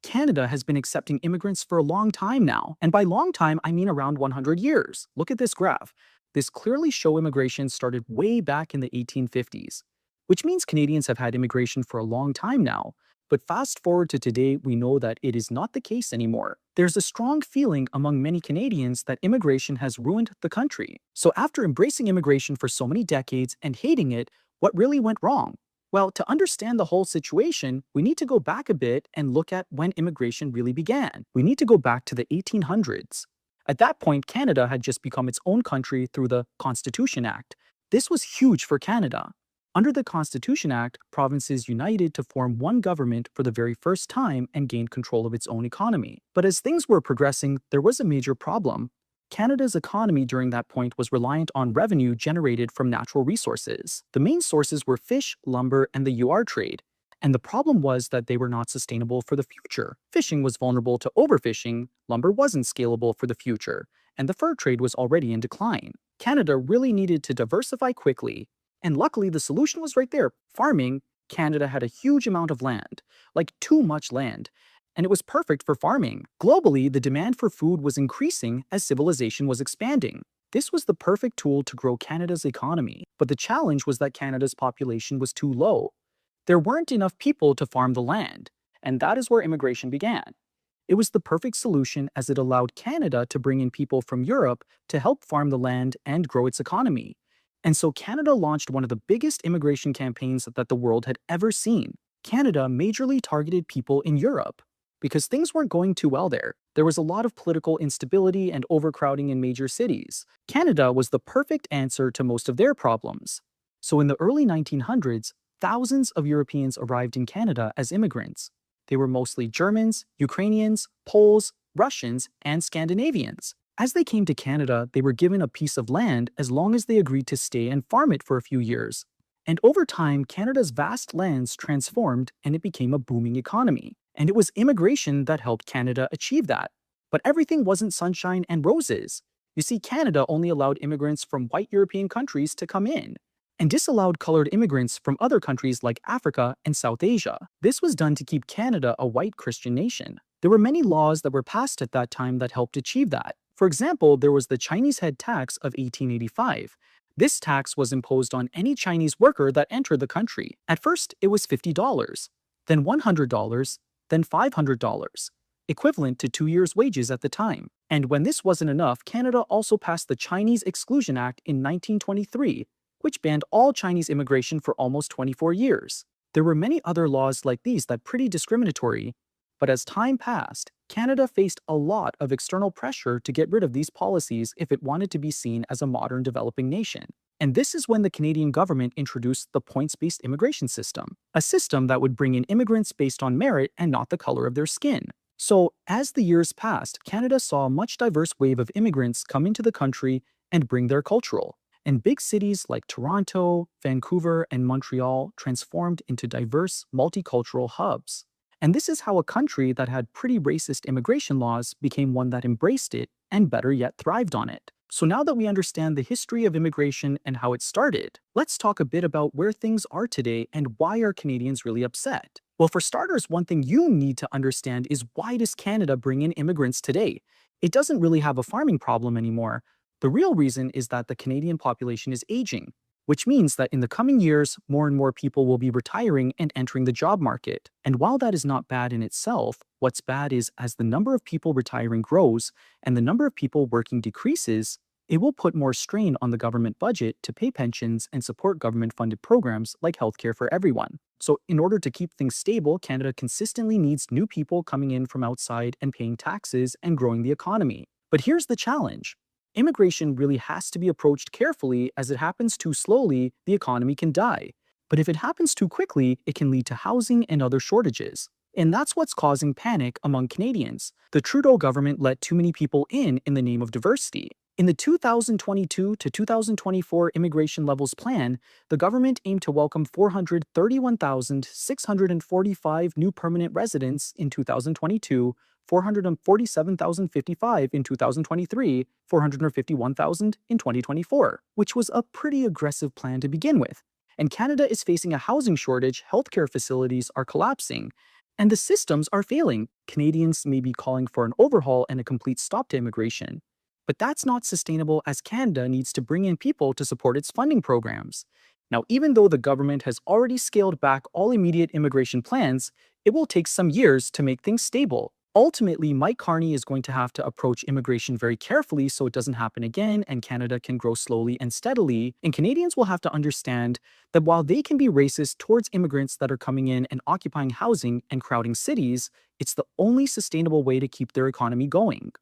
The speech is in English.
Canada has been accepting immigrants for a long time now. And by long time, I mean around 100 years. Look at this graph. This clearly shows immigration started way back in the 1850s, which means Canadians have had immigration for a long time now. But fast forward to today, we know that it is not the case anymore. There's a strong feeling among many Canadians that immigration has ruined the country. So after embracing immigration for so many decades and hating it, what really went wrong? Well, to understand the whole situation, we need to go back a bit and look at when immigration really began. We need to go back to the 1800s. At that point, Canada had just become its own country through the Constitution Act. This was huge for Canada. Under the Constitution Act, provinces united to form one government for the very first time and gained control of its own economy. But as things were progressing, there was a major problem. Canada's economy during that point was reliant on revenue generated from natural resources. The main sources were fish, lumber, and the UR trade. And the problem was that they were not sustainable for the future. Fishing was vulnerable to overfishing, lumber wasn't scalable for the future, and the fur trade was already in decline. Canada really needed to diversify quickly. And luckily, the solution was right there. Farming. Canada had a huge amount of land, like too much land, and it was perfect for farming. Globally, the demand for food was increasing as civilization was expanding. This was the perfect tool to grow Canada's economy. But the challenge was that Canada's population was too low. There weren't enough people to farm the land, and that is where immigration began. It was the perfect solution as it allowed Canada to bring in people from Europe to help farm the land and grow its economy. And so Canada launched one of the biggest immigration campaigns that the world had ever seen. Canada majorly targeted people in Europe because things weren't going too well there. There was a lot of political instability and overcrowding in major cities. Canada was the perfect answer to most of their problems. So in the early 1900s, thousands of Europeans arrived in Canada as immigrants. They were mostly Germans, Ukrainians, Poles, Russians, and Scandinavians. As they came to Canada, they were given a piece of land as long as they agreed to stay and farm it for a few years. And over time, Canada's vast lands transformed and it became a booming economy. And it was immigration that helped Canada achieve that. But everything wasn't sunshine and roses. You see, Canada only allowed immigrants from white European countries to come in, and disallowed colored immigrants from other countries like Africa and South Asia. This was done to keep Canada a white Christian nation. There were many laws that were passed at that time that helped achieve that. For example, there was the Chinese head tax of 1885. This tax was imposed on any Chinese worker that entered the country. At first, it was $50, then $100, then $500, equivalent to 2 years' wages at the time. And when this wasn't enough, Canada also passed the Chinese Exclusion Act in 1923, which banned all Chinese immigration for almost 24 years. There were many other laws like these that pretty discriminatory, but as time passed, Canada faced a lot of external pressure to get rid of these policies if it wanted to be seen as a modern developing nation. And this is when the Canadian government introduced the points-based immigration system, a system that would bring in immigrants based on merit and not the color of their skin. So, as the years passed, Canada saw a much diverse wave of immigrants come into the country and bring their cultural. And big cities like Toronto, Vancouver, and Montreal transformed into diverse, multicultural hubs. And this is how a country that had pretty racist immigration laws became one that embraced it and better yet thrived on it. So now that we understand the history of immigration and how it started, let's talk a bit about where things are today and why are Canadians really upset. Well, for starters, one thing you need to understand is why does Canada bring in immigrants today? It doesn't really have a farming problem anymore. The real reason is that the Canadian population is aging, which means that in the coming years, more and more people will be retiring and entering the job market. And while that is not bad in itself, what's bad is as the number of people retiring grows and the number of people working decreases, it will put more strain on the government budget to pay pensions and support government-funded programs like healthcare for everyone. So in order to keep things stable, Canada consistently needs new people coming in from outside and paying taxes and growing the economy. But here's the challenge. Immigration really has to be approached carefully. As it happens too slowly, the economy can die. But if it happens too quickly, it can lead to housing and other shortages. And that's what's causing panic among Canadians. The Trudeau government let too many people in the name of diversity. In the 2022 to 2024 Immigration Levels Plan, the government aimed to welcome 431,645 new permanent residents in 2022, 447,055 in 2023, 451,000 in 2024, which was a pretty aggressive plan to begin with. And Canada is facing a housing shortage, healthcare facilities are collapsing, And the systems are failing. Canadians may be calling for an overhaul and a complete stop to immigration. But that's not sustainable as Canada needs to bring in people to support its funding programs. Now, even though the government has already scaled back all immediate immigration plans, it will take some years to make things stable. Ultimately, Mike Carney is going to have to approach immigration very carefully so it doesn't happen again and Canada can grow slowly and steadily. And Canadians will have to understand that while they can be racist towards immigrants that are coming in and occupying housing and crowding cities, it's the only sustainable way to keep their economy going.